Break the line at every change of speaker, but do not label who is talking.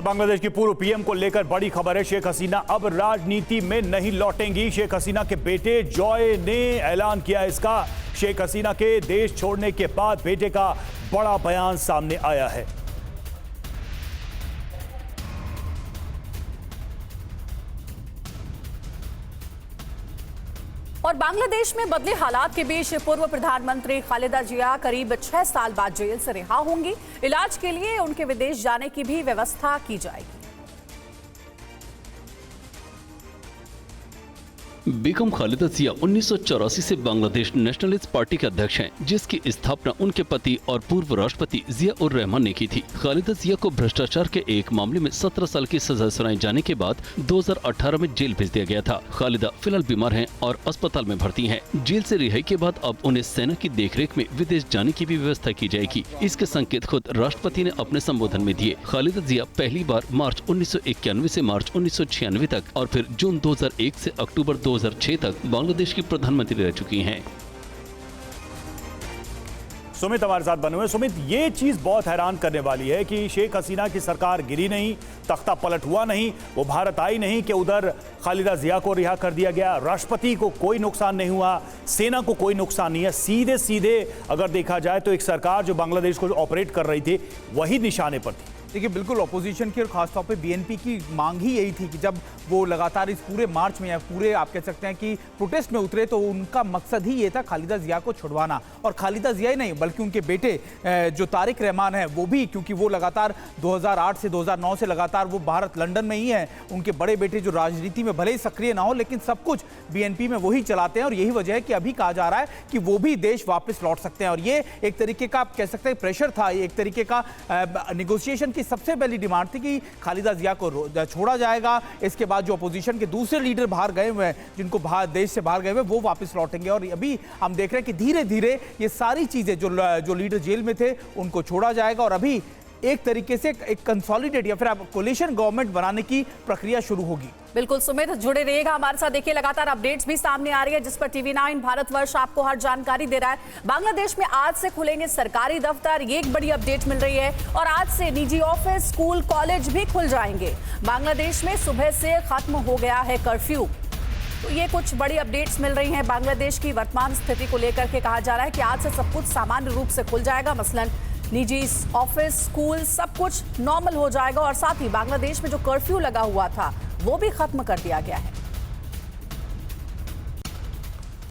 बांग्लादेश की पूर्व पीएम को लेकर बड़ी खबर है। शेख हसीना अब राजनीति में नहीं लौटेंगी। शेख हसीना के बेटे जॉय ने ऐलान किया इसका। शेख हसीना के देश छोड़ने के बाद बेटे का बड़ा बयान सामने आया है।
और बांग्लादेश में बदले हालात के बीच पूर्व प्रधानमंत्री खालिदा जिया करीब 6 साल बाद जेल से रिहा होंगी। इलाज के लिए उनके विदेश जाने की भी व्यवस्था की जाएगी।
बेगम खालिदा जिया 1984 से बांग्लादेश नेशनलिस्ट पार्टी के अध्यक्ष हैं, जिसकी स्थापना उनके पति और पूर्व राष्ट्रपति जिया उर रहमान ने की थी। खालिदा जिया को भ्रष्टाचार के एक मामले में 17 साल की सजा सुनाए जाने के बाद 2018 में जेल भेज दिया गया था। खालिदा फिलहाल बीमार हैं और अस्पताल में भर्ती हैं। जेल से रिहाई के बाद अब उन्हें सेना की देखरेख में विदेश जाने की भी व्यवस्था की जाएगी। इसके संकेत खुद राष्ट्रपति ने अपने संबोधन में दिए। खालिदा जिया पहली बार मार्च 1991 से मार्च 1996 तक और फिर जून 2001 से अक्टूबर 2006 तक बांग्लादेश की प्रधानमंत्री रह चुकी हैं।
सुमित हमारे साथ बने हुए। सुमित, ये चीज बहुत हैरान करने वाली है कि शेख हसीना की सरकार गिरी नहीं, तख्ता पलट हुआ नहीं, वो भारत आई नहीं कि उधर खालिदा जिया को रिहा कर दिया गया। राष्ट्रपति को कोई नुकसान नहीं हुआ, सेना को कोई नुकसान नहीं है। सीधे सीधे अगर देखा जाए तो एक सरकार जो बांग्लादेश को ऑपरेट कर रही थी वही निशाने पर थी।
देखिए, बिल्कुल ऑपोजिशन की और खासतौर पे बीएनपी की मांग ही यही थी कि जब वो लगातार इस पूरे मार्च में या पूरे आप कह सकते हैं कि प्रोटेस्ट में उतरे तो उनका मकसद ही ये था खालिदा जिया को छुड़वाना। और खालिदा जिया ही नहीं बल्कि उनके बेटे जो तारिक रहमान है वो भी, क्योंकि वो लगातार 2008 से 2009 से लगातार वो भारत लंदन में ही है। उनके बड़े बेटे जो राजनीति में भले ही सक्रिय ना हो लेकिन सब कुछ बीएनपी में वही चलाते हैं और यही वजह है कि अभी कहा जा रहा है कि वो भी देश वापस लौट सकते हैं। और ये एक तरीके का आप कह सकते हैं प्रेशर था, एक तरीके का निगोशिएशन की सबसे पहली डिमांड थी कि खालिदा जिया को छोड़ा जाएगा। इसके बाद जो अपोजिशन के दूसरे लीडर बाहर गए हुए हैं, जिनको देश से बाहर गए हुए, वो वापस लौटेंगे। और अभी हम देख रहे हैं कि धीरे धीरे ये सारी चीजें जो लीडर जेल में थे उनको छोड़ा जाएगा और अभी एक तरीके से एक कंसोलिडेट या फिर कोलिशन गवर्नमेंट बनाने की प्रक्रिया शुरू होगी।
बिल्कुल सुमित, जुड़े रहिएगा हमारे साथ। देखिए, लगातार अपडेट्स भी सामने आ रही है जिस पर TV9 भारतवर्ष आपको हर जानकारी दे रहा है। बांग्लादेश में आज से खुलेंगे सरकारी दफ्तर, ये एक बड़ी अपडेट मिल रही है। और आज से निजी ऑफिस, स्कूल, कॉलेज भी खुल जाएंगे। बांग्लादेश में सुबह से खत्म हो गया है कर्फ्यू। तो ये कुछ बड़ी अपडेट्स मिल रही हैं बांग्लादेश की वर्तमान स्थिति को लेकर के। कहा जा रहा है कि आज से सब कुछ सामान्य रूप से खुल जाएगा। मसलन निजी ऑफिस, स्कूल, सब कुछ नॉर्मल हो जाएगा। और साथ ही बांग्लादेश में जो कर्फ्यू लगा हुआ था वो भी खत्म कर दिया गया है।